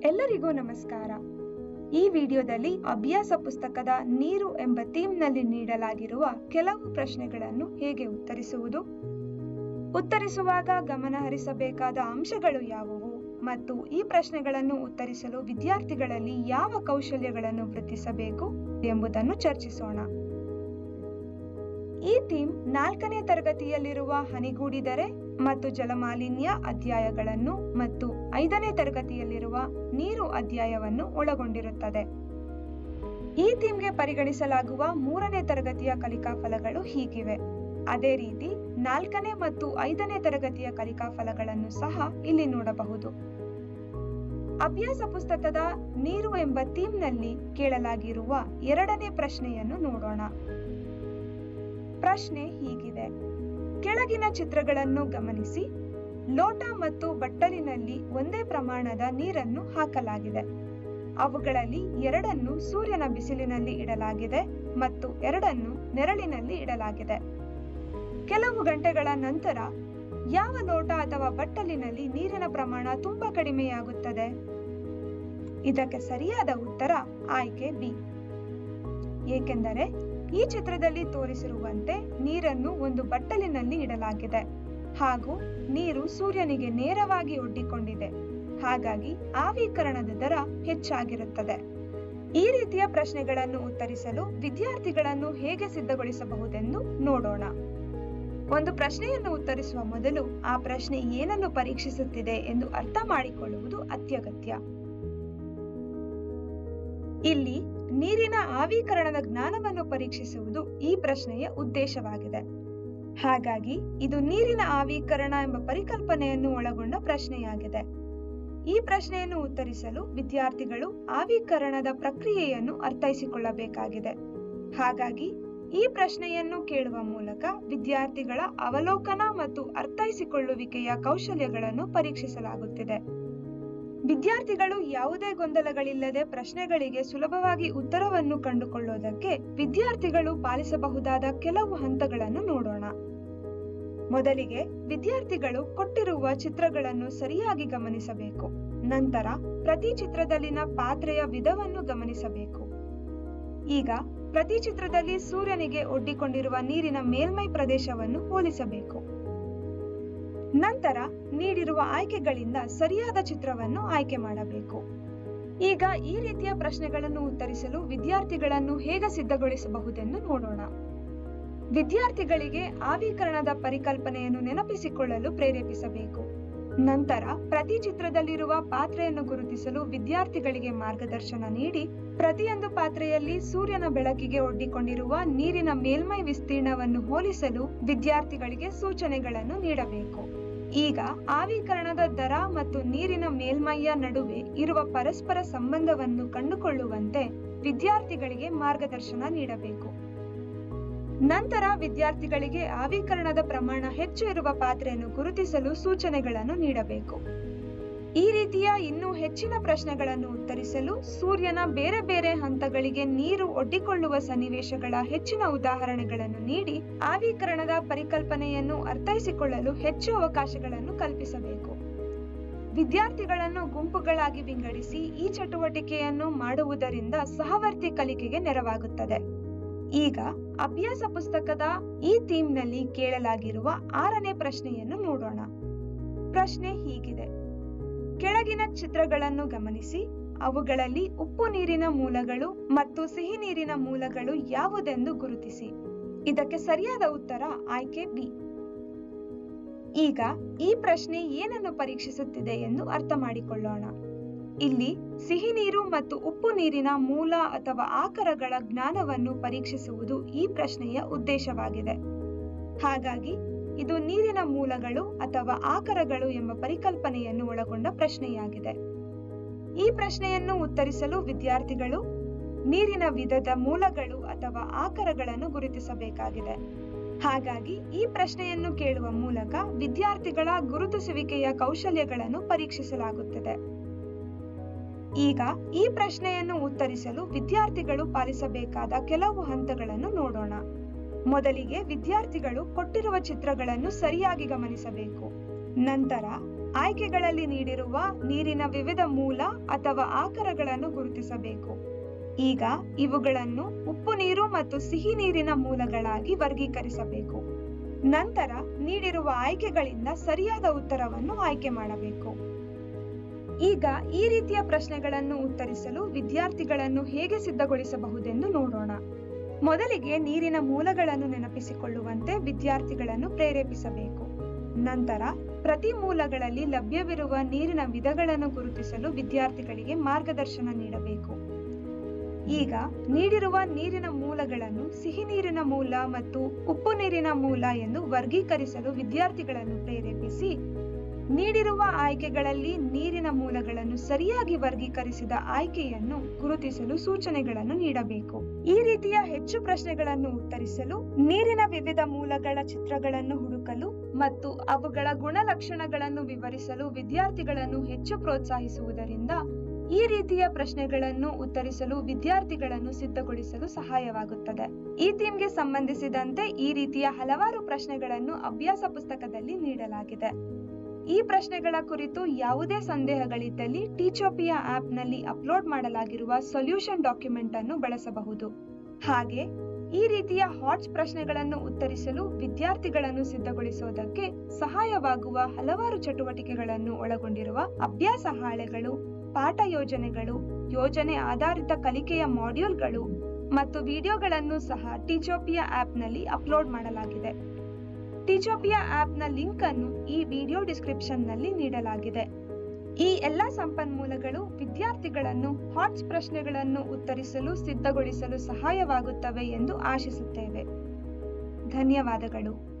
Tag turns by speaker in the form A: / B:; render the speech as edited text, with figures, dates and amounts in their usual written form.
A: ಎಲ್ಲರಿಗೂ ನಮಸ್ಕಾರ. ಈ ವಿಡಿಯೋದಲ್ಲಿ ಅಭ್ಯಾಸ ಪುಸ್ತಕದ ನೀರು ಎಂಬ ಥೀಮ್ನಲ್ಲಿ ನೀಡಲಾಗಿರುವ ಕೆಲವು ಪ್ರಶ್ನೆಗಳನ್ನು ಹೇಗೆ ಉತ್ತರಿಸುವುದು, ಉತ್ತರಿಸುವಾಗ ಗಮನಹರಿಸಬೇಕಾದ ಅಂಶಗಳು ಯಾವುವು ಮತ್ತು ಈ ಪ್ರಶ್ನೆಗಳನ್ನು ಉತ್ತರಿಸಲು ವಿದ್ಯಾರ್ಥಿಗಳಲ್ಲಿ ಯಾವ ಕೌಶಲ್ಯಗಳನ್ನು ವೃದ್ಧಿಸಬೇಕು ಎಂಬುದನ್ನು ಚರ್ಚಿಸೋಣ. ಈ ಥೀಮ್ 4ನೇ ತರಗತಿಯಲ್ಲಿರುವ ಹನಿಗೂಡಿದರೆ ಮತ್ತು ಜಲಮಾಲಿನ್ಯ ಅಧ್ಯಾಯಗಳನ್ನು ಮತ್ತು 5ನೇ ತರಗತಿಯಲ್ಲಿರುವ ನೀರು ಅಧ್ಯಾಯವನ್ನು ಒಳಗೊಂಡಿರುತ್ತದೆ. ಈ ಥೀಮ್ಗೆ ಪರಿಗಣಿಸಲಾಗುವ 3ನೇ ತರಗತಿಯ ಕಲಿಕಾ ಫಲಗಳು ಹೀಗಿವೆ. ಅದೇ ರೀತಿ 4ನೇ ಮತ್ತು 5ನೇ ತರಗತಿಯ ಕಲಿಕಾ ಫಲಗಳನ್ನು ಸಹ ಇಲ್ಲಿ ನೋಡಬಹುದು. ಅಭ್ಯಾಸ ಪುಸ್ತಕದ ನೀರು ಎಂಬ ಥೀಮ್ನಲ್ಲಿ ಕೇಳಲಾಗಿರುವ 2ನೇ ಪ್ರಶ್ನೆಯನ್ನು ನೋಡೋಣ. ಪ್ರಶ್ನೆ ಹೀಗಿದೆ: ಕೆಳಗಿನ ಚಿತ್ರಗಳನ್ನು ಗಮನಿಸಿ. ಲೋಟ ಮತ್ತು ಬಟ್ಟಲಿನಲ್ಲಿ ಒಂದೇ ಪ್ರಮಾಣದ ನೀರನ್ನು ಹಾಕಲಾಗಿದೆ. ಅವುಗಳಲ್ಲಿ 2ನ್ನು ಸೂರ್ಯನ ಬಿಸಿಲಿನಲ್ಲಿ ಇಡಲಾಗಿದೆ ಮತ್ತು 2ನ್ನು ನೆರಳಿನಲ್ಲಿ ಇಡಲಾಗಿದೆ. ಕೆಲವು ಗಂಟೆಗಳ ನಂತರ ಯಾವ ಲೋಟ ಅಥವಾ ಬಟ್ಟಲಿನಲ್ಲಿ ನೀರಿನ ಪ್ರಮಾಣ ತುಂಬಾ ಕಡಿಮೆಯಾಗುತ್ತದೆ? ಇದಕ್ಕೆ ಸರಿಯಾದ ಉತ್ತರ ಆಯ್ಕೆ ಬಿ. ಏಕೆಂದರೆ ಈ ಚಿತ್ರದಲ್ಲಿ ತೋರಿಸಿರುವಂತೆ ನೀರನ್ನು ಒಂದು ಬಟ್ಟಲಿನಲ್ಲಿ ಇಡಲಾಗಿದೆ ಹಾಗೂ ನೀರು ಸೂರ್ಯನಿಗೆ ನೇರವಾಗಿ ಒಡ್ಡಿಕೊಂಡಿದೆ. ಹಾಗಾಗಿ ಆವಿಕರಣದ ದರ ಹೆಚ್ಚಾಗಿರುತ್ತದೆ. ಈ ರೀತಿಯ ಪ್ರಶ್ನೆಗಳನ್ನು ಉತ್ತರಿಸಲು ವಿದ್ಯಾರ್ಥಿಗಳನ್ನು ಹೇಗೆ ಸಿದ್ಧಗೊಳಿಸಬಹುದೆಂದು ನೋಡೋಣ. ಒಂದು ಪ್ರಶ್ನೆಯನ್ನು ಉತ್ತರಿಸುವ ಮೊದಲು ಆ ಪ್ರಶ್ನೆ ಏನನ್ನು ಪರೀಕ್ಷಿಸುತ್ತಿದೆ ಎಂದು ಅರ್ಥ ಮಾಡಿಕೊಳ್ಳುವುದು ಅತ್ಯಗತ್ಯ. ಇಲ್ಲಿ ನೀರಿನ ಆವಿಕರಣದ ಜ್ಞಾನವನ್ನು ಪರೀಕ್ಷಿಸುವುದು ಈ ಪ್ರಶ್ನೆಯ ಉದ್ದೇಶವಾಗಿದೆ. ಹಾಗಾಗಿ ಇದು ನೀರಿನ ಆವಿಕರಣ ಎಂಬ ಪರಿಕಲ್ಪನೆಯನ್ನು ಒಳಗೊಂಡ ಪ್ರಶ್ನೆಯಾಗಿದೆ. ಈ ಪ್ರಶ್ನೆಯನ್ನು ಉತ್ತರಿಸಲು ವಿದ್ಯಾರ್ಥಿಗಳು ಆವಿಕರಣದ ಪ್ರಕ್ರಿಯೆಯನ್ನು ಅರ್ಥೈಸಿಕೊಳ್ಳಬೇಕಾಗಿದೆ. ಹಾಗಾಗಿ ಈ ಪ್ರಶ್ನೆಯನ್ನು ಕೇಳುವ ಮೂಲಕ ವಿದ್ಯಾರ್ಥಿಗಳ ಅವಲೋಕನ ಮತ್ತು ಅರ್ಥೈಸಿಕೊಳ್ಳುವಿಕೆಯ ಕೌಶಲ್ಯಗಳನ್ನು ಪರೀಕ್ಷಿಸಲಾಗುತ್ತಿದೆ. ವಿದ್ಯಾರ್ಥಿಗಳು ಯಾವುದೇ ಗೊಂದಲಗಳಿಲ್ಲದೆ ಪ್ರಶ್ನೆಗಳಿಗೆ ಸುಲಭವಾಗಿ ಉತ್ತರವನ್ನು ಕಂಡುಕೊಳ್ಳುವುದಕ್ಕೆ ವಿದ್ಯಾರ್ಥಿಗಳು ಪಾಲಿಸಬಹುದಾದ ಕೆಲವು ಹಂತಗಳನ್ನು ನೋಡೋಣ. ಮೊದಲಿಗೆ ವಿದ್ಯಾರ್ಥಿಗಳು ಕೊಟ್ಟಿರುವ ಚಿತ್ರಗಳನ್ನು ಸರಿಯಾಗಿ ಗಮನಿಸಬೇಕು. ನಂತರ ಪ್ರತಿ ಚಿತ್ರದಲ್ಲಿನ ಪಾತ್ರೆಯ ವಿಧವನ್ನು ಗಮನಿಸಬೇಕು. ಈಗ ಪ್ರತಿ ಚಿತ್ರದಲ್ಲಿ ಸೂರ್ಯನಿಗೆ ಒಡ್ಡಿಕೊಂಡಿರುವ ನೀರಿನ ಮೇಲ್ಮೈ ಪ್ರದೇಶವನ್ನು ಹೋಲಿಸಬೇಕು. ನಂತರ ನೀಡಿರುವ ಆಯ್ಕೆಗಳಿಂದ ಸರಿಯಾದ ಚಿತ್ರವನ್ನು ಆಯ್ಕೆ ಮಾಡಬೇಕು. ಈಗ ಈ ರೀತಿಯ ಪ್ರಶ್ನೆಗಳನ್ನು ಉತ್ತರಿಸಲು ವಿದ್ಯಾರ್ಥಿಗಳನ್ನು ಹೇಗೆ ಸಿದ್ಧಗೊಳಿಸಬಹುದೆಂದು ನೋಡೋಣ. ವಿದ್ಯಾರ್ಥಿಗಳಿಗೆ ಆವಿಕರಣದ ಪರಿಕಲ್ಪನೆಯನ್ನು ನೆನಪಿಸಿಕೊಳ್ಳಲು ಪ್ರೇರೇಪಿಸಬೇಕು. ನಂತರ ಪ್ರತಿ ಚಿತ್ರದಲ್ಲಿರುವ ಪಾತ್ರೆಯನ್ನು ಗುರುತಿಸಲು ವಿದ್ಯಾರ್ಥಿಗಳಿಗೆ ಮಾರ್ಗದರ್ಶನ ನೀಡಿ ಪ್ರತಿಯೊಂದು ಪಾತ್ರೆಯಲ್ಲಿ ಸೂರ್ಯನ ಬೆಳಕಿಗೆ ಒಡ್ಡಿಕೊಂಡಿರುವ ನೀರಿನ ಮೇಲ್ಮೈ ವಿಸ್ತೀರ್ಣವನ್ನು ಹೋಲಿಸಲು ವಿದ್ಯಾರ್ಥಿಗಳಿಗೆ ಸೂಚನೆಗಳನ್ನು ನೀಡಬೇಕು. ಈಗ ಆವಿಕರಣದ ದರ ಮತ್ತು ನೀರಿನ ಮೇಲ್ಮೈಯ ನಡುವೆ ಇರುವ ಪರಸ್ಪರ ಸಂಬಂಧವನ್ನು ಕಂಡುಕೊಳ್ಳುವಂತೆ ವಿದ್ಯಾರ್ಥಿಗಳಿಗೆ ಮಾರ್ಗದರ್ಶನ ನೀಡಬೇಕು. ನಂತರ ವಿದ್ಯಾರ್ಥಿಗಳಿಗೆ ಆವಿಕರಣದ ಪ್ರಮಾಣ ಹೆಚ್ಚು ಇರುವ ಪಾತ್ರೆಯನ್ನು ಗುರುತಿಸಲು ಸೂಚನೆಗಳನ್ನು ನೀಡಬೇಕು. ಈ ರೀತಿಯ ಇನ್ನೂ ಹೆಚ್ಚಿನ ಪ್ರಶ್ನೆಗಳನ್ನು ಉತ್ತರಿಸಲು ಸೂರ್ಯನ ಬೇರೆ ಬೇರೆ ಹಂತಗಳಿಗೆ ನೀರು ಒಡ್ಡಿಕೊಳ್ಳುವ ಸನ್ನಿವೇಶಗಳ ಹೆಚ್ಚಿನ ಉದಾಹರಣೆಗಳನ್ನು ನೀಡಿ ಆವಿಕರಣದ ಪರಿಕಲ್ಪನೆಯನ್ನು ಅರ್ಥೈಸಿಕೊಳ್ಳಲು ಹೆಚ್ಚು ಅವಕಾಶಗಳನ್ನು ಕಲ್ಪಿಸಬೇಕು. ವಿದ್ಯಾರ್ಥಿಗಳನ್ನು ಗುಂಪುಗಳಾಗಿ ವಿಂಗಡಿಸಿ ಈ ಚಟುವಟಿಕೆಯನ್ನು ಮಾಡುವುದರಿಂದ ಸಹವರ್ತಿ ಕಲಿಕೆಗೆ ನೆರವಾಗುತ್ತದೆ. ಈಗ ಅಭ್ಯಾಸ ಪುಸ್ತಕದ ಈ ಥೀಮ್ನಲ್ಲಿ ಕೇಳಲಾಗಿರುವ 6ನೇ ಪ್ರಶ್ನೆಯನ್ನು ನೋಡೋಣ. ಪ್ರಶ್ನೆ ಹೀಗಿದೆ: ಕೆಳಗಿನ ಚಿತ್ರಗಳನ್ನು ಗಮನಿಸಿ. ಅವುಗಳಲ್ಲಿ ಉಪ್ಪು ನೀರಿನ ಮೂಲಗಳು ಮತ್ತು ಸಿಹಿ ನೀರಿನ ಮೂಲಗಳು ಯಾವುದೆಂದು ಗುರುತಿಸಿ. ಇದಕ್ಕೆ ಸರಿಯಾದ ಉತ್ತರ ಆಯ್ಕೆ ಬಿ. ಈಗ ಈ ಪ್ರಶ್ನೆ ಏನನ್ನು ಪರೀಕ್ಷಿಸುತ್ತಿದೆ ಎಂದು ಅರ್ಥ ಮಾಡಿಕೊಳ್ಳೋಣ. ಇಲ್ಲಿ ಸಿಹಿ ನೀರು ಮತ್ತು ಉಪ್ಪು ನೀರಿನ ಮೂಲ ಅಥವಾ ಆಕರಗಳ ಜ್ಞಾನವನ್ನು ಪರೀಕ್ಷಿಸುವುದು ಈ ಪ್ರಶ್ನೆಯ ಉದ್ದೇಶವಾಗಿದೆ. ಹಾಗಾಗಿ ಇದು ನೀರಿನ ಮೂಲಗಳು ಅಥವಾ ಆಕರಗಳು ಎಂಬ ಪರಿಕಲ್ಪನೆಯನ್ನು ಒಳಗೊಂಡ ಪ್ರಶ್ನೆಯಾಗಿದೆ. ಈ ಪ್ರಶ್ನೆಯನ್ನು ಉತ್ತರಿಸಲು ವಿದ್ಯಾರ್ಥಿಗಳು ನೀರಿನ ವಿಧದ ಮೂಲಗಳು ಅಥವಾ ಆಕರಗಳನ್ನು ಗುರುತಿಸಬೇಕಾಗಿದೆ. ಹಾಗಾಗಿ ಈ ಪ್ರಶ್ನೆಯನ್ನು ಕೇಳುವ ಮೂಲಕ ವಿದ್ಯಾರ್ಥಿಗಳ ಗುರುತಿಸುವಿಕೆಯ ಕೌಶಲ್ಯಗಳನ್ನು ಪರೀಕ್ಷಿಸಲಾಗುತ್ತದೆ. ಈಗ ಈ ಪ್ರಶ್ನೆಯನ್ನು ಉತ್ತರಿಸಲು ವಿದ್ಯಾರ್ಥಿಗಳು ಪಾಲಿಸಬೇಕಾದ ಕೆಲವು ಹಂತಗಳನ್ನು ನೋಡೋಣ. ಮೊದಲಿಗೆ ವಿದ್ಯಾರ್ಥಿಗಳು ಕೊಟ್ಟಿರುವ ಚಿತ್ರಗಳನ್ನು ಸರಿಯಾಗಿ ಗಮನಿಸಬೇಕು. ನಂತರ ಆಯ್ಕೆಗಳಲ್ಲಿ ನೀಡಿರುವ ನೀರಿನ ವಿವಿಧ ಮೂಲ ಅಥವಾ ಆಕರಗಳನ್ನು ಗುರುತಿಸಬೇಕು. ಈಗ ಇವುಗಳನ್ನು ಉಪ್ಪು ನೀರು ಮತ್ತು ಸಿಹಿ ನೀರಿನ ಮೂಲಗಳಾಗಿ ವರ್ಗೀಕರಿಸಬೇಕು. ನಂತರ ನೀಡಿರುವ ಆಯ್ಕೆಗಳಿಂದ ಸರಿಯಾದ ಉತ್ತರವನ್ನು ಆಯ್ಕೆ ಮಾಡಬೇಕು. ಈಗ ಈ ರೀತಿಯ ಪ್ರಶ್ನೆಗಳನ್ನು ಉತ್ತರಿಸಲು ವಿದ್ಯಾರ್ಥಿಗಳನ್ನು ಹೇಗೆ ಸಿದ್ಧಗೊಳಿಸಬಹುದೆಂದು ನೋಡೋಣ. ಮೊದಲಿಗೆ ನೀರಿನ ಮೂಲಗಳನ್ನು ನೆನಪಿಸಿಕೊಳ್ಳುವಂತೆ ವಿದ್ಯಾರ್ಥಿಗಳನ್ನು ಪ್ರೇರೇಪಿಸಬೇಕು. ನಂತರ ಪ್ರತಿ ಮೂಲಗಳಲ್ಲಿ ಲಭ್ಯವಿರುವ ನೀರಿನ ವಿಧಗಳನ್ನು ಗುರುತಿಸಲು ವಿದ್ಯಾರ್ಥಿಗಳಿಗೆ ಮಾರ್ಗದರ್ಶನ ನೀಡಬೇಕು. ಈಗ ನೀಡಿರುವ ನೀರಿನ ಮೂಲಗಳನ್ನು ಸಿಹಿ ನೀರಿನ ಮೂಲ ಮತ್ತು ಉಪ್ಪು ನೀರಿನ ಮೂಲ ಎಂದು ವರ್ಗೀಕರಿಸಲು ವಿದ್ಯಾರ್ಥಿಗಳನ್ನು ಪ್ರೇರೇಪಿಸಿ ನೀಡಿರುವ ಆಯ್ಕೆಗಳಲ್ಲಿ ನೀರಿನ ಮೂಲಗಳನ್ನು ಸರಿಯಾಗಿ ವರ್ಗೀಕರಿಸಿದ ಆಯ್ಕೆಯನ್ನು ಗುರುತಿಸಲು ಸೂಚನೆಗಳನ್ನು ನೀಡಬೇಕು. ಈ ರೀತಿಯ ಹೆಚ್ಚು ಪ್ರಶ್ನೆಗಳನ್ನು ಉತ್ತರಿಸಲು ನೀರಿನ ವಿವಿಧ ಮೂಲಗಳ ಚಿತ್ರಗಳನ್ನು ಹುಡುಕಲು ಮತ್ತು ಅವುಗಳ ಗುಣಲಕ್ಷಣಗಳನ್ನು ವಿವರಿಸಲು ವಿದ್ಯಾರ್ಥಿಗಳನ್ನು ಹೆಚ್ಚು ಪ್ರೋತ್ಸಾಹಿಸುವುದರಿಂದ ಈ ರೀತಿಯ ಪ್ರಶ್ನೆಗಳನ್ನು ಉತ್ತರಿಸಲು ವಿದ್ಯಾರ್ಥಿಗಳನ್ನು ಸಿದ್ಧಗೊಳಿಸಲು ಸಹಾಯವಾಗುತ್ತದೆ. ಈ ಥೀಮ್ಗೆ ಸಂಬಂಧಿಸಿದಂತೆ ಈ ರೀತಿಯ ಹಲವಾರು ಪ್ರಶ್ನೆಗಳನ್ನು ಅಭ್ಯಾಸ ಪುಸ್ತಕದಲ್ಲಿ ನೀಡಲಾಗಿದೆ. ಈ ಪ್ರಶ್ನೆಗಳ ಕುರಿತು ಯಾವುದೇ ಸಂದೇಹಗಳಿದ್ದಲ್ಲಿ ಟೀಚೋಪಿಯಾ ಆಪ್ನಲ್ಲಿ ಅಪ್ಲೋಡ್ ಮಾಡಲಾಗಿರುವ ಸೊಲ್ಯೂಷನ್ ಡಾಕ್ಯುಮೆಂಟ್ ಅನ್ನು ಬಳಸಬಹುದು. ಹಾಗೆ ಈ ರೀತಿಯ ಹಾಟ್ಸ್ ಪ್ರಶ್ನೆಗಳನ್ನು ಉತ್ತರಿಸಲು ವಿದ್ಯಾರ್ಥಿಗಳನ್ನು ಸಿದ್ಧಗೊಳಿಸುವುದಕ್ಕೆ ಸಹಾಯವಾಗುವ ಹಲವಾರು ಚಟುವಟಿಕೆಗಳನ್ನು ಒಳಗೊಂಡಿರುವ ಅಭ್ಯಾಸ ಹಾಳೆಗಳು, ಪಾಠ ಯೋಜನೆಗಳು, ಯೋಜನೆ ಆಧಾರಿತ ಕಲಿಕೆಯ ಮಾಡ್ಯೂಲ್ಗಳು ಮತ್ತು ವಿಡಿಯೋಗಳನ್ನು ಸಹ ಟೀಚೋಪಿಯಾ ಆಪ್ನಲ್ಲಿ ಅಪ್ಲೋಡ್ ಮಾಡಲಾಗಿದೆ. ಟೀಚೋಪಿಯಾ ಆಪ್ನ ಲಿಂಕ್ ಅನ್ನು ಈ ವಿಡಿಯೋ ಡಿಸ್ಕ್ರಿಪ್ಷನ್ನಲ್ಲಿ ನೀಡಲಾಗಿದೆ. ಈ ಎಲ್ಲಾ ಸಂಪನ್ಮೂಲಗಳು ವಿದ್ಯಾರ್ಥಿಗಳನ್ನು ಹಾಟ್ಸ್ ಪ್ರಶ್ನೆಗಳನ್ನು ಉತ್ತರಿಸಲು ಸಿದ್ಧಗೊಳಿಸಲು ಸಹಾಯವಾಗುತ್ತವೆ ಎಂದು ಆಶಿಸುತ್ತೇವೆ. ಧನ್ಯವಾದಗಳು.